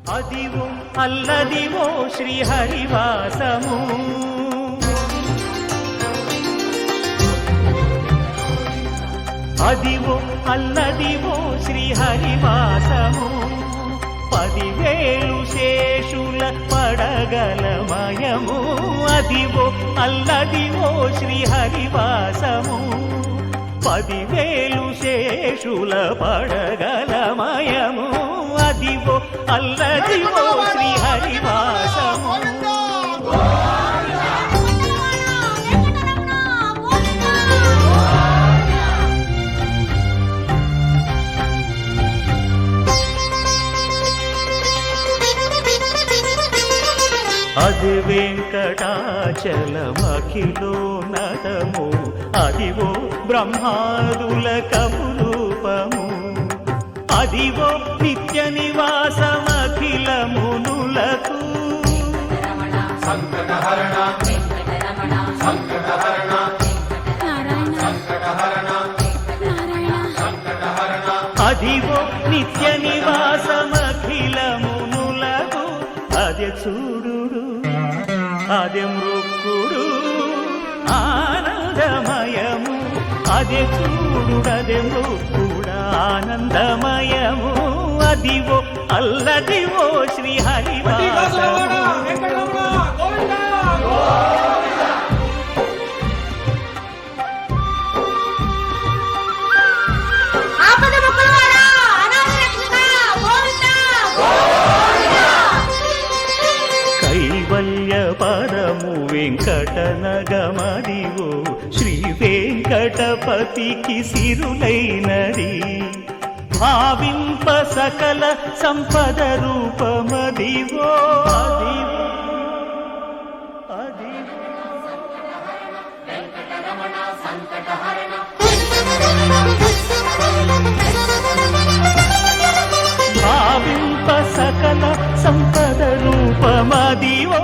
అదివో అల్లదివో శ్రీహరివాసము, అదివో అల్లదివో శ్రీహరివాసము. 10,000 శేషుల పడగలమయము, అదివో అల్లదివో శ్రీహరివాసము. 10,000 శేషుల పడగలమయము, అదివో అల్లదివో శ్రీహరివాసము. అది వెంకటాచలమఖిలో నటము, అదివో బ్రహ్మాదుల కపురూపము, అదివో నిత్య నివాసమఖిల మునులకు. అదివో నిత్య నివాసమఖిల మునులకు. అదే చూడు అదే మృక్కుడు ఆనందమయము, అదే చూడు అదే మృక్కుడు ఆనందమయము, అదివో అల్లదివో శ్రీహరివాసము. కైవల్య పరము వెంకటనగమదివో శ్రీ వెంకటపతికి సిరులైనది, భావింప సకల సంపద రూపమదివో, అదివో అదివో భావింప సకల సంపద రూపమదివో.